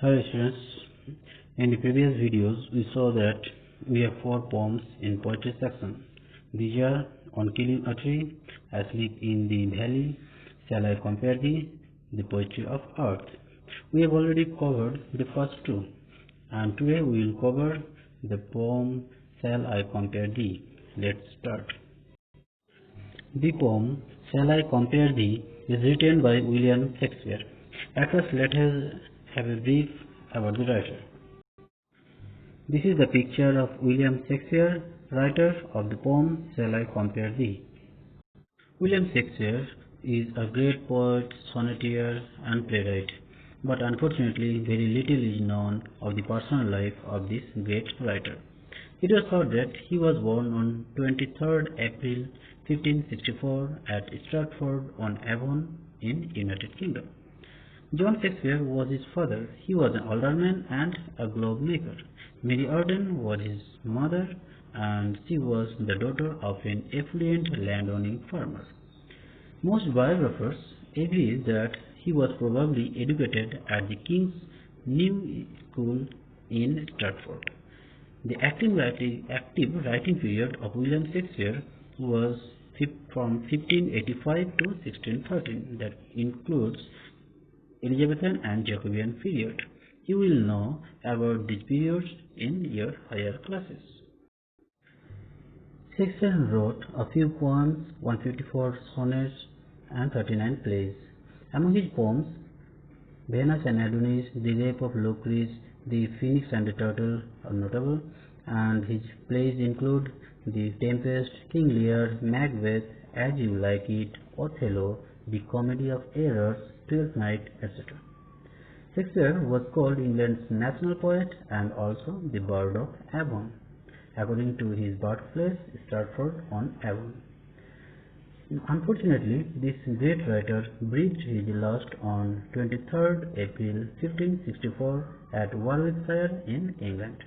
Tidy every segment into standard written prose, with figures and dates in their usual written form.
Hello students, in the previous videos we saw that we have 4 poems in poetry section. These are On Killing a Tree, I Sleep in the Valley, Shall I Compare Thee, The Poetry of Earth. We have already covered the first two, and today we will cover the poem Shall I Compare Thee. Let's start. The poem Shall I Compare Thee is written by William Shakespeare. At first let us have a brief about the writer. This is the picture of William Shakespeare, writer of the poem Shall I Compare Thee. William Shakespeare is a great poet, sonneteer and playwright, but unfortunately very little is known of the personal life of this great writer. It was thought that he was born on 23rd April 1564 at Stratford-on-Avon in United Kingdom. John Shakespeare was his father. He was an alderman and a glove maker. Mary Arden was his mother, and she was the daughter of an affluent landowning farmer. Most biographers agree that he was probably educated at the King's New School in Stratford. The active writing period of William Shakespeare was from 1585 to 1613. That includes Elizabethan and Jacobean period. You will know about these periods in your higher classes. Shakespeare wrote a few poems, 154 sonnets and 39 plays. Among his poems, Venus and Adonis, The Rape of Lucrece, The Phoenix and the Turtle are notable, and his plays include The Tempest, King Lear, Macbeth, As You Like It, Othello, The Comedy of Errors, Twelfth Night, etc. Shakespeare was called England's national poet and also the Bard of Avon, according to his birthplace, Stratford-on-Avon. Unfortunately, this great writer breathed his last on 23rd April 1564 at Warwickshire in England.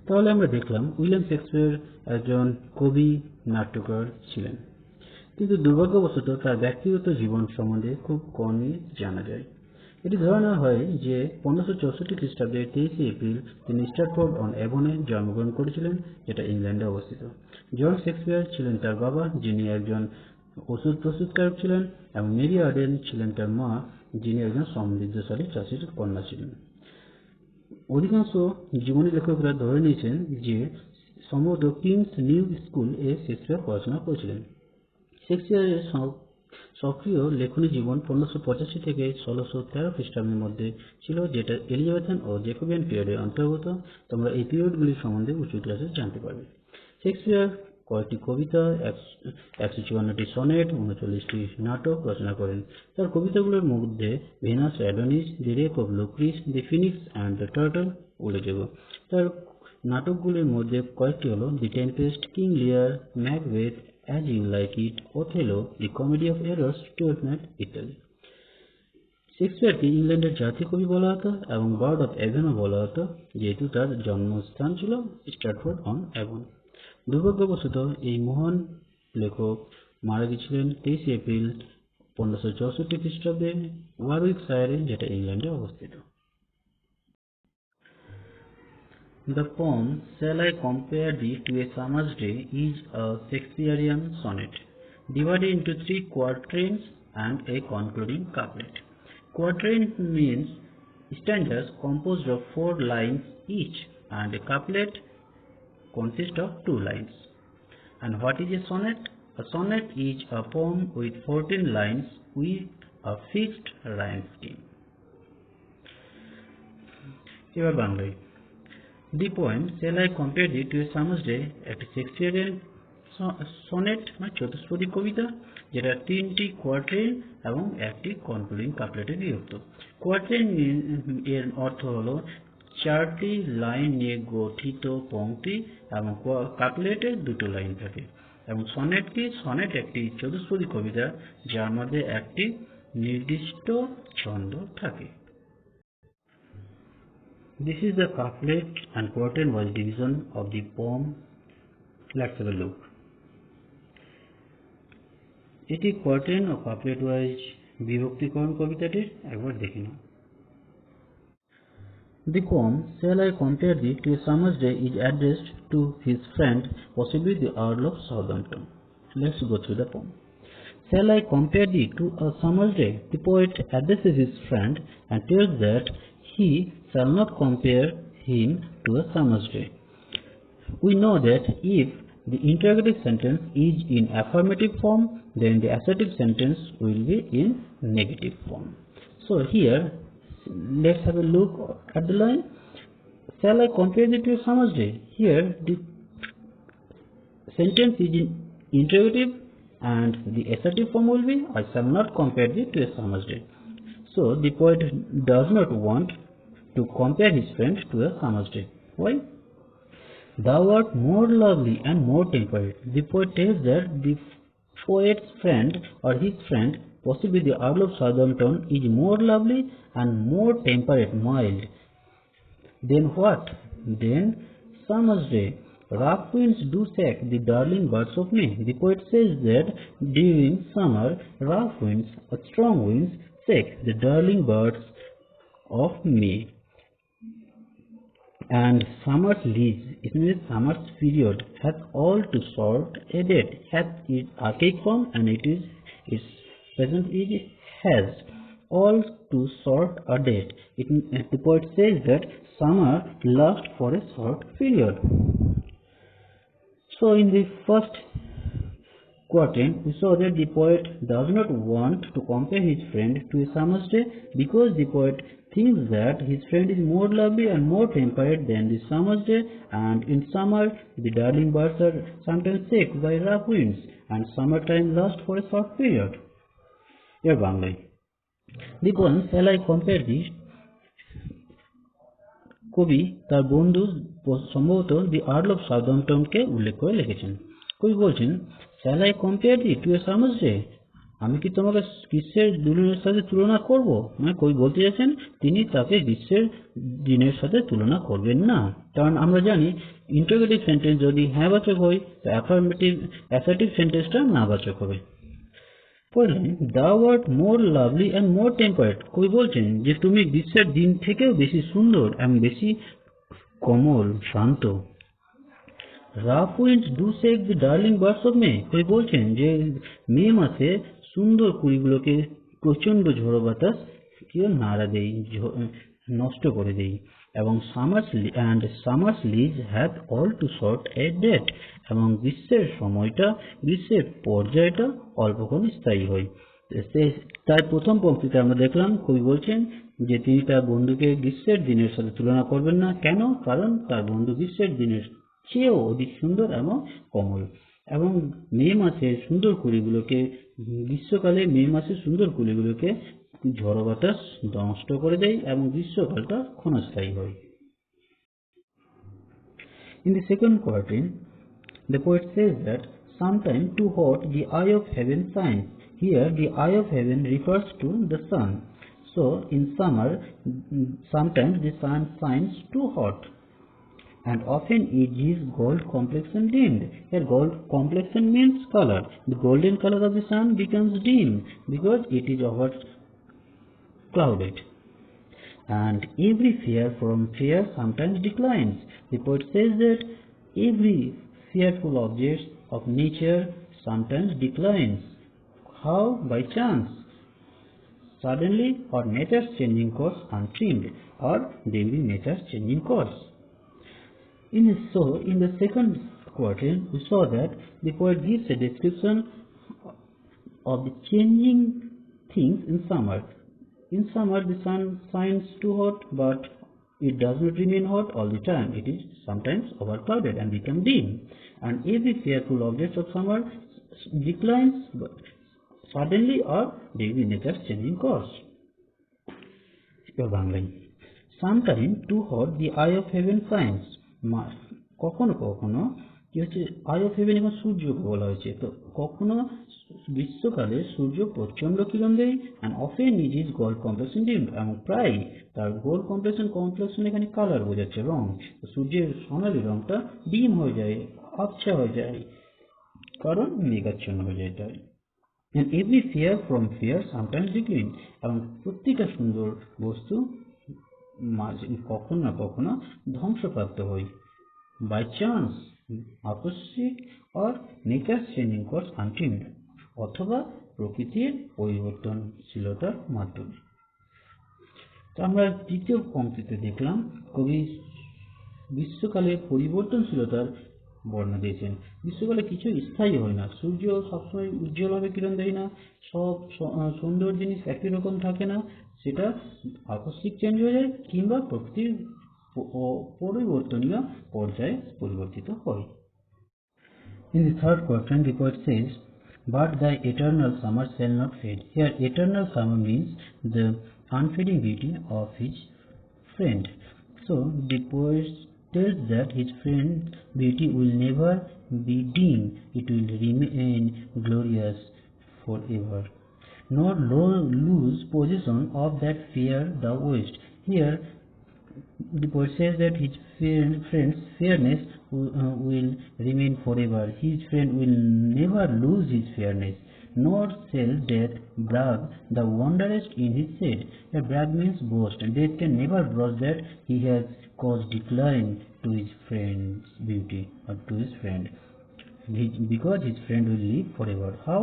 তাহলে আমরা দেখলাম William Shakespeare একজন কবি নাট্যকার ছিলেন, কিন্তু দুর্ভাগ্যবশত তার ব্যক্তিগত জীবন সম্বন্ধে খুব কমই জানা যায়। এটি ধরে নেওয়া হয় যে 1564 খ্রিস্টাব্দে 23 এপ্রিল তিনি স্ট্র্যাটফোর্ড-অন-অ্যাভনে জন্মগ্রহণ করেছিলেন, যেটা ইংল্যান্ডে অবস্থিত। জন শেক্সপিয়ার ছিলেন তার বাবা, যিনি একজন ওষুধ প্রস্তুতকারক ছিলেন, এবং মেরি আর্ডেন ছিলেন তার মা, যিনি একজন সমৃদ্ধশালী চাষির কন্যা ছিলেন। অধিকাংশ জীবনী লেখকরা ধরে নিয়েছেন যে সম্ভবত কিংস নিউ স্কুল এ শেক্সপিয়ার পড়াশোনা করেছিলেন। শেক্সপিয়ারের সক্রিয় লেখনী জীবন 1585 থেকে 1613 খ্রিস্টাব্দের মধ্যে ছিল, যেটা এলিজাবেথান ও জ্যাকোবিয়ান পিরিয়ডের অন্তর্গত। তোমরা এই পিরিয়ডগুলির সম্বন্ধে উঁচু ক্লাসে জানতে পারবে। শেক্সপিয়ার কয়েকটি কবিতা, 154টি সনেট, 39টি নাটক রচনা করেন। তার কবিতাগুলোর মধ্যে Venus, Adonis, the rape of Lucrece, the phoenix and the turtle উল্লেখযোগ্য। তার নাটকগুলির মধ্যে কয়েকটি হল the Tempest, King Lear, Macbeth, As You Like It, Othello, The Comedy of Errors, Twelfth Night ইত্যাদি। শেক্সপিয়ারকে ইংল্যান্ডের জাতীয় কবি বলা হতো এবং বার্ড অফ অ্যাভনও বলা হতো, যেহেতু তার জন্মস্থান ছিল স্ট্র্যাটফোর্ড-অন-অ্যাভন। দুর্ভাগ্যবশত এই মহান লেখক মারা গেছিলেন 23 এপ্রিল 1564 খ্রিস্টাব্দে ওয়ারউইকশায়ারে, যেটা ইংল্যান্ডে অবস্থিত। The poem Shall I Compare Thee to a Summer's Day is a Shakespearean sonnet, divided into 3 quatrains and a concluding couplet. Quatrain means stanzas composed of 4 lines each, and a couplet consists of 2 lines. And what is a sonnet? A sonnet is a poem with 14 lines with a fixed rhyme scheme. এবার বাংলায় The poem Shall I Compare Thee to a Summer's Day একটি Shakespearean sonnet বা চতুষ্পদী কবিতা, যেটা 3টি quatrain এবং একটি concluding কাপলেটে বিভক্ত। Quatrain এর অর্থ হল 4টি লাইন নিয়ে গঠিত পংক্তি, এবং কাপলেটে 2টো লাইন থাকে। এবং সনেট একটি চতুষ্পদী কবিতা যার মধ্যে একটি নির্দিষ্ট ছন্দ থাকে। This is the couplet and quatrain-wise division of the poem. Let's have a look. এটি কোয়াট্রেন ও কাপলেট ওয়াইজ বিভক্তিকরণ কবিতাটির একবার দেখে নাও। The poem "Shall I Compare Thee to a Summer's Day" is addressed to his friend, possibly the Earl of Southampton. Let's go through the poem. Shall I compare thee to a summer's day? The poet addresses his friend and tells that he shall not compare him to a summer's day. We know that if the interrogative sentence is in affirmative form, then the assertive sentence will be in negative form. So here, let's have a look at the line. Shall I compare thee to a summer's day? Here, the sentence is in interrogative and the assertive form will be I shall not compare thee to a summer's day. So the poet does not want to compare his friend to a summer's day. Why? Thou art more lovely and more temperate. The poet tells that the poet's friend or his friend, possibly the Earl of Southampton, is more lovely and more temperate, mild. Then what? Then summer's day. Rough winds do shake the darling birds of May. The poet says that during summer, rough winds or strong winds shake the darling birds of May. And summer's leaves, it means summer's period, hath all to sort a date. Hath is archaic form and it is its present is has all to sort a date. The poet says that summer lasts for a short period. So in the first quatrain, we saw that the poet does not want to compare his friend to a summer's day because the poet thinks that his friend is more lovely and more temperate than the summer's day, and in summer the darling birds are sometimes shaken by rough winds and summertime lasts for a short period. Your Bangla. The poem Shall I Compare Thee কবি তার বন্ধু সম্ভবত দি Earl of সাউদাম্পটনকে উল্লেখ করে লিখেছেন। কবি বলছেন shall I compare thee to a summer's day, আমি কি তোমাকে গ্রীষ্মের দিনের সাথে তুলনা করব? মানে কবি বলতে চাইছেন তিনি তাকে গ্রীষ্মের দিনের সাথে তুলনা করবেন না, কারণ আমরা জানি ইন্টারোগেটিভ সেন্টেন্স যদি হ্যাঁ বাচক হয় তো অ্যাসার্টিভ সেন্টেন্সটা না বাচক হবে। পড়লেন thou art more lovely and more temperate, কবি বলছেন যে তুমি গ্রীষ্মের দিন থেকেও বেশি সুন্দর এবং বেশি কোমল শান্ত। rough winds do shake the darling birds of May, কবি বলছেন যে মে মাসে সুন্দর কুড়িগুলোকে প্রচন্ড ঝড়ো বাতাস নাড়া দেই, নষ্ট করে দেই। এবং summer's leaves hath all to sort a date, এবং গ্রীষ্মের সময়টা গ্রীষ্মের পর্যায়টা অল্পক্ষণ স্থায়ী হয়। তার প্রথম পংক্তিতে আমরা দেখলাম কবি বলছেন যে তিনি তার বন্ধুকে গ্রীষ্মের দিনের সাথে তুলনা করবেন না। কেন? কারণ তার বন্ধু গ্রীষ্মের দিনের চেয়েও অধিক সুন্দর এবং কোমল। এবং মে মাসের সুন্দর কুড়িগুলোকে গ্রীষ্মকালে মে মাসের সুন্দর কুড়িগুলোকে ঝড়ো বাতাস নষ্ট করে দেয় এবং গ্রীষ্মকালটা ক্ষণস্থায়ী হয়। In the second quatrain, the poet says that sometime too hot the eye of heaven shines. Here the eye of heaven refers to the sun. So in summer sometimes the sun shines too hot, and often is his gold complexion dimmed. Here gold complexion means color. The golden color of the sun becomes dim because it is over clouded. And every fair from fair sometimes declines. The poet says that every fearful object of nature sometimes declines. How? By chance, suddenly, or nature's changing course untrimmed, or during nature's changing course. In the second quatrain, we saw that the poet gives a description of the changing things in summer. In summer, the sun shines too hot, but it does not remain hot all the time. It is sometimes overclouded and become dim. And every fearful object of summer declines suddenly or during nature's changing course. Sometime too hot, the eye of heaven shines. কখনো কখনো কি হচ্ছে, I of haven এখন সূর্যকে বলা হয়েছে, তো কখনো গ্রীষ্মকালে সূর্য প্রচন্ড কিরণ দেয় and often is his gold complexion ডিম, এবং প্রায় তার গোল্ড কমপ্লেক্সন এখানে কালার বোঝাচ্ছে রং, সূর্যের সোনালি রংটা ডিম হয়ে যায়, আবছা হয়ে যায়, কারণ মেঘাচ্ছন্ন হয়ে যায় তাই। And every fear from fear sometimes decline, এবং প্রত্যেকটা সুন্দর বস্তু কখনো না কখনো ধ্বংসপ্রাপ্ত হই। বাই চান্স, আকস্মিক, অর নেচার চেঞ্জিং কোর্স আনটিমড, অথবা প্রকৃতির পরিবর্তনশীলতার মাধ্যমে। তো আমরা দ্বিতীয় পংক্তিতে দেখলাম কবি গ্রীষ্মকালে পরিবর্তনশীলতার বর্ণনা দিয়েছেন। গ্রীষ্মকালে কিছু স্থায়ী হয় না, সূর্য সবসময় উজ্জ্বলভাবে কিরণ দেয় না, সব সুন্দর জিনিস একই রকম থাকে না, সেটা আকস্মিক চেঞ্জ হয়ে যায় কিংবা প্রকৃতির পরিবর্তনীয় পর্যায়ে পরিবর্তিত হয়। In the third quatrain, the poet says, "But thy eternal summer shall not fade." Here, eternal summer means the unfading beauty of his friend. So, the poet tells that his friend's beauty will never be dim; it will remain glorious forever. Nor lose possession of that fair thou wast. Here, the poet says that his friend's fairness will remain forever. His friend will never lose his fairness, nor shall death brag the wanderest in his shade. A brag means boast. Death can never boast that he has caused decline to his friend's beauty or to his friend, because his friend will live forever. How?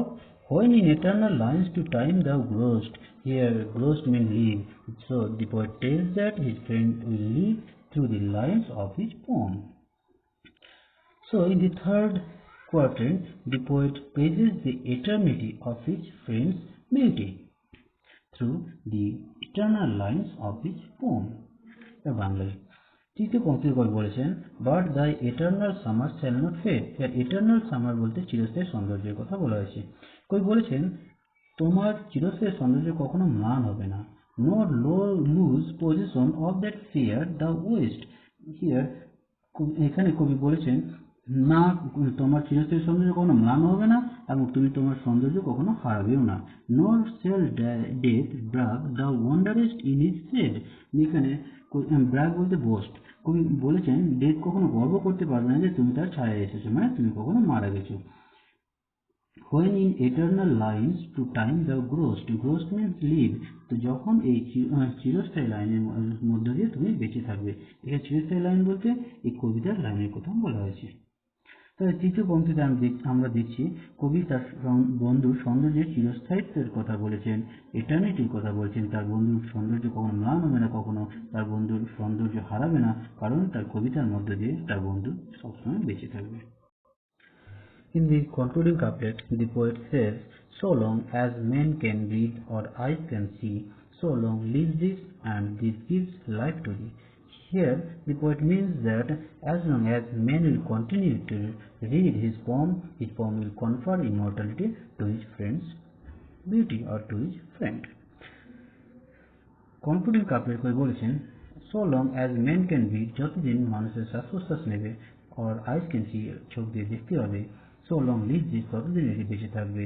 When in eternal lines to time thou growest. Here, growest means live. So, the poet tells that his friend will live through the lines of his poem. So, in the third quatrain, the poet praises the eternity of his friend's beauty through the eternal lines of his poem. বাংলায় তৃতীয় পংক্তিতে কবি বলেছেন, but the eternal summer shall not fade. Eternal summer বলতে চিরস্থায়ী সৌন্দর্যের কথা বলা হয়েছে। কবি বলেছেন, তোমার চিরস্থায়ী সৌন্দর্য কখনো ম্লান হবে না। Not lose position of that fair the West. Here, এখানে কবি বলেছেন, না, তোমার চিরস্থায়ী সৌন্দর্য কখনো ম্লান হবে না এবং তুমি তোমার সৌন্দর্য কখনো হারাবেও না। Nor shall death brag the wanderest in his shade. এখানে ব্রাগ বলতে বোস্ট। কবি বলেছেন, ডেথ কখনো গর্ব করতে পারবে না যে তুমি তার ছায়ায় এসেছো, মানে তুমি কখনো মারা গেছো। When in eternal lines to time thou growest. Growest means live. তো যখন এই চিরস্থায়ী লাইনের মধ্য দিয়ে তুমি বেঁচে থাকবে। এখানে চিরস্থায়ী লাইন বলতে এই কবিতার লাইনের কথা বলা হয়েছে। তবে তৃতীয় পংক্তিতে আমরা দেখছি কবি তার বন্ধুর সৌন্দর্যের চিরস্থায়িত্বের কথা বলেছেন, এটার্নিটির কথা বলেছেন। তার বন্ধুর সৌন্দর্য কখনো ম্লান হবে না, কখনো তার বন্ধুর সৌন্দর্য হারাবে না, কারণ তার কবিতার মধ্য দিয়ে তার বন্ধু সবসময় বেঁচে থাকবে। In the concluding couplet, the poet says, "So long as men can read or eyes can see, so long live this, and this gives life to thee." Here, the poet means that as long as men will continue to read his poem will confer immortality to his friend's beauty or to his friend. Concluding couplet কবি বলেছেন, "So long as men can read", যতদিন মানুষের শ্বাস প্রশ্বাস নেবে, or eyes can see, চোখ দিয়ে দেখতে পাবে, so long live this, ততদিন এটি বেঁচে থাকবে,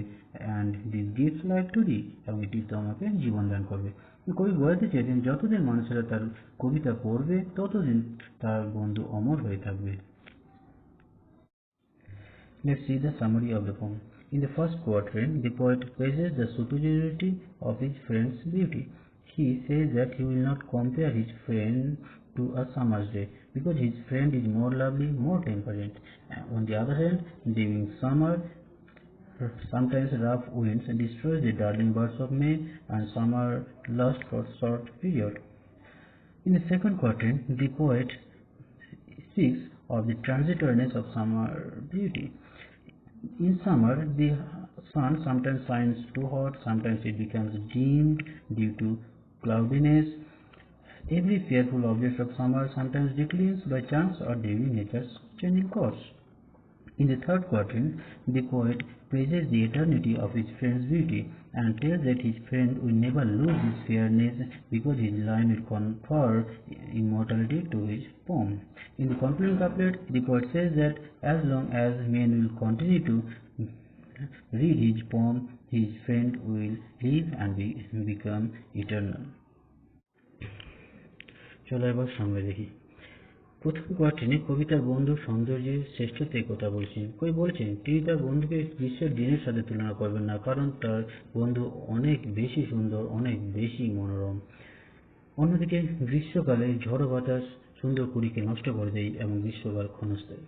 and this gives life to thee, এবং এটি তোমাকে জীবন দান করবে। কবি বলতে চেয়েছেন, যতদিন মানুষেরা তার কবিতা পড়বে ততদিন তার বন্ধু অমর হয়ে থাকবে। Let's see the summary of the poem. In the first quatrain, the poet praises the superiority of his friend's beauty. He says that he will not compare his friend to a summer's day, because his friend is more lovely, more temperate. On the other hand, during summer, sometimes rough winds destroy the darling birds of May, and summer lasts for a short period. In the second quatrain, the poet speaks of the transitoriness of summer beauty. In summer, the sun sometimes shines too hot, sometimes it becomes dimmed due to cloudiness. Every fearful object of summer sometimes declines by chance or during nature's changing course. In the third quatrain, the poet praises the eternity of his friend's beauty and tells that his friend will never lose his fairness, because his line will confer immortality to his poem. In the concluding couplet, the poet says that as long as men will continue to read his poem, his friend will live and become eternal. চলো এবার সামনে দেখি। প্রথম কোয়াট্রেনে কবি তার বন্ধুর সৌন্দর্যের শ্রেষ্ঠত্বের কথা বলছেন। কবি বলছেন, তিনি তার বন্ধুকে গ্রীষ্মের দিনের সাথে তুলনা করবেন না, কারণ তার বন্ধু অনেক বেশি সুন্দর, অনেক বেশি মনোরম। অন্যদিকে গ্রীষ্মকালে ঝড়ো বাতাস সুন্দর কুড়িকে নষ্ট করে দেয় এবং গ্রীষ্মকাল ক্ষণস্থায়ী।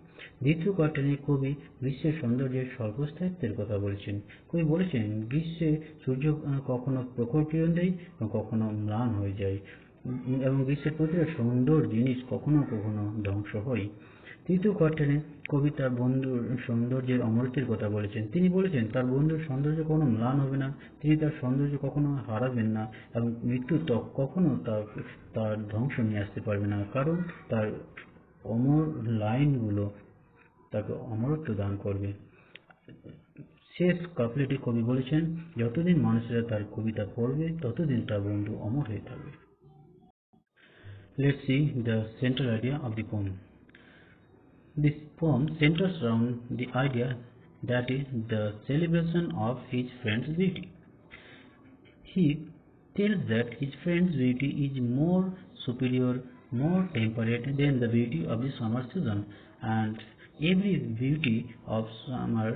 দ্বিতীয় কোয়ার্টারে কবি গ্রীষ্মের সৌন্দর্যের স্বল্পস্থায়িত্বের কথা বলেছেন। কবি বলেছেন, গ্রীষ্মে সূর্য কখনো প্রখর কিরণ দেয় এবং কখনো ম্লান হয়ে যায় এবং গ্রীষ্মের প্রতিটা সুন্দর জিনিস কখনো কখনো ধ্বংস হয়। তৃতীয় কোয়ার্টারে কবি তার বন্ধুর সৌন্দর্যের অমরত্বের কথা বলেছেন। তিনি বলেছেন, তার বন্ধুর সৌন্দর্য কখনো ম্লান হবে না, তিনি তার সৌন্দর্য কখনো হারাবেন না এবং মৃত্যু কখনো তার ধ্বংস নিয়ে আসতে পারবে না, কারণ তার অমর লাইনগুলো তাকে অমরত্ব দান করবে। শেষ কাপলেটে কবি বলেছেন, যতদিন মানুষেরা তার কবিতা পড়বে ততদিন তার বন্ধু অমর হয়ে থাকবে। Let's see the central idea of the poem. This poem centers around the idea that is the celebration of his friend's beauty. He tells that his friend's beauty is more superior, more temperate than the beauty of the summer season, and every beauty of summer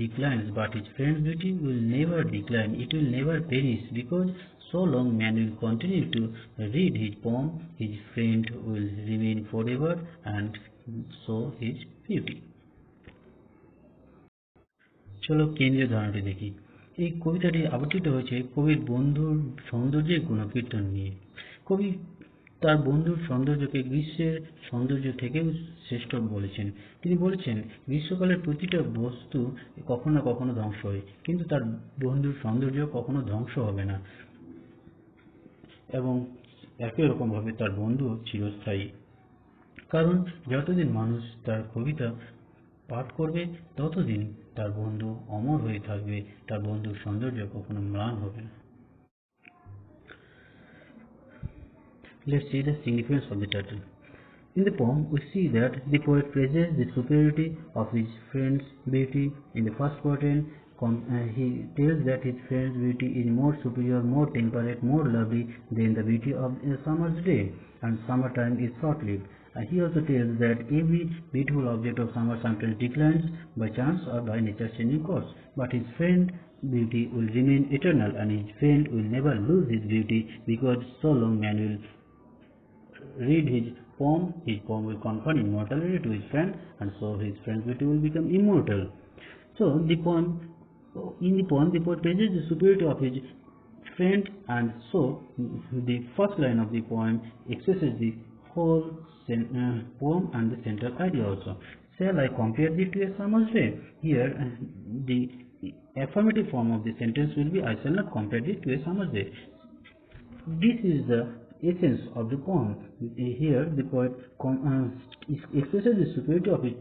declines, but his friend's beauty will never decline, it will never perish, because so long man will continue to read his poem, his friend will remain forever, and so his beauty. চলো কেন্দ্রীয় ধারণাটি দেখি। এই কবিতাটি আবর্তিত হয়েছে কবির বন্ধুর সৌন্দর্যের গুণকীর্তন নিয়ে। কবি তার বন্ধুর সৌন্দর্যকে গ্রীষ্মের সৌন্দর্য থেকেও শ্রেষ্ঠ বলেছেন। তিনি বলেছেন, গ্রীষ্মকালের প্রতিটা বস্তু কখনো না কখনো ধ্বংস হয়, কিন্তু তার বন্ধুর সৌন্দর্য কখনো ধ্বংস হবে না এবং একই রকমভাবে তার বন্ধু চিরস্থায়ী, কারণ যতদিন মানুষ তার কবিতা পাঠ করবে ততদিন তার বন্ধু অমর হয়ে থাকবে, তার বন্ধুর সৌন্দর্য কখনো ম্লান হবে না। Let's see the significance of the title. In the poem, we see that the poet praises the superiority of his friend's beauty. In the first quatrain, he tells that his friend's beauty is more superior, more temperate, more lovely than the beauty of a summer's day, and summertime is short-lived. He also tells that every beautiful object of summer sometimes declines by chance or by nature's changing course, but his friend's beauty will remain eternal, and his friend will never lose his beauty, because so long man will read his poem will confer immortality to his friend, and so his friend's beauty will become immortal. So in the poem, the poet praises the superiority of his friend, and so the first line of the poem expresses the whole poem and the central idea also. Shall I compare thee to a summer's day? Here the affirmative form of the sentence will be, I shall not compare thee to a summer's day. This is the essence of the poem. Here the poet expresses the superiority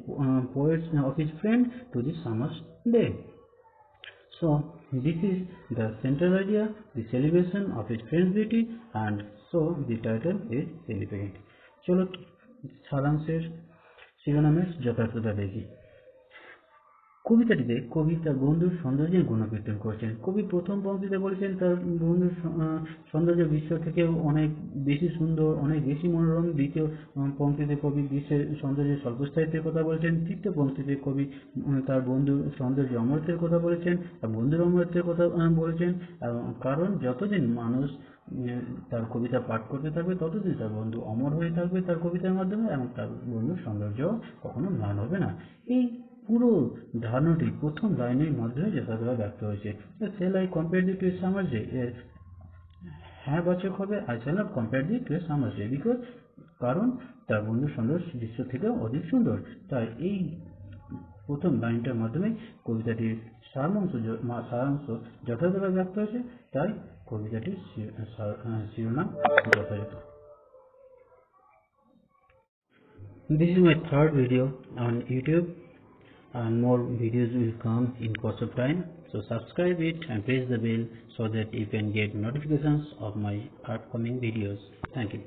of his friend to the summer's day. So this is the central idea, the celebration of his friend's beauty, and so the title is significant. চলো সারাংশের শিরোনামের যথার্থতা দেখি। কবিতাটিতে কবি তার বন্ধুর সৌন্দর্যের গুণকীর্তন করেছেন। কবি প্রথম পংক্তিতে বলেছেন তার বন্ধুর সৌন্দর্য বিশ্ব থেকেও অনেক বেশি সুন্দর, অনেক বেশি মনোরম। দ্বিতীয় পংক্তিতে কবি বিশ্বের সৌন্দর্যের স্বল্পস্থায়িত্বের কথা বলেছেন। তৃতীয় পংক্তিতে কবি তার বন্ধুর সৌন্দর্য অমরত্বের কথা বলেছেন, বন্ধুর অমরত্বের কথা বলেছেন, কারণ যতদিন মানুষ তার কবিতা পাঠ করতে থাকবে ততদিন তার বন্ধু অমর হয়ে থাকবে তার কবিতার মাধ্যমে, এবং তার বন্ধুর সৌন্দর্য কখনো ম্লান হবে না। এই পুরো ধারণাটি প্রথম লাইনের মাধ্যমে যথাযথভাবে ব্যক্ত হয়েছে। Shall I compare thee to a summer's day? এর হ্যাঁ বাচক হবে I shall not compare thee to a summer's day, because কারণ তার বন্ধুর সৌন্দর্য দৃশ্য থেকেও অধিক সুন্দর। তাই এই প্রথম লাইনটার মাধ্যমে কবিতাটির সারাংশ যথাযথভাবে ব্যক্ত হয়েছে, তাই কবিতাটির শিরোনাম যথাযথ। This is my third video on YouTube, and more videos will come in course of time, so subscribe it and press the bell so that you can get notifications of my upcoming videos. Thank you.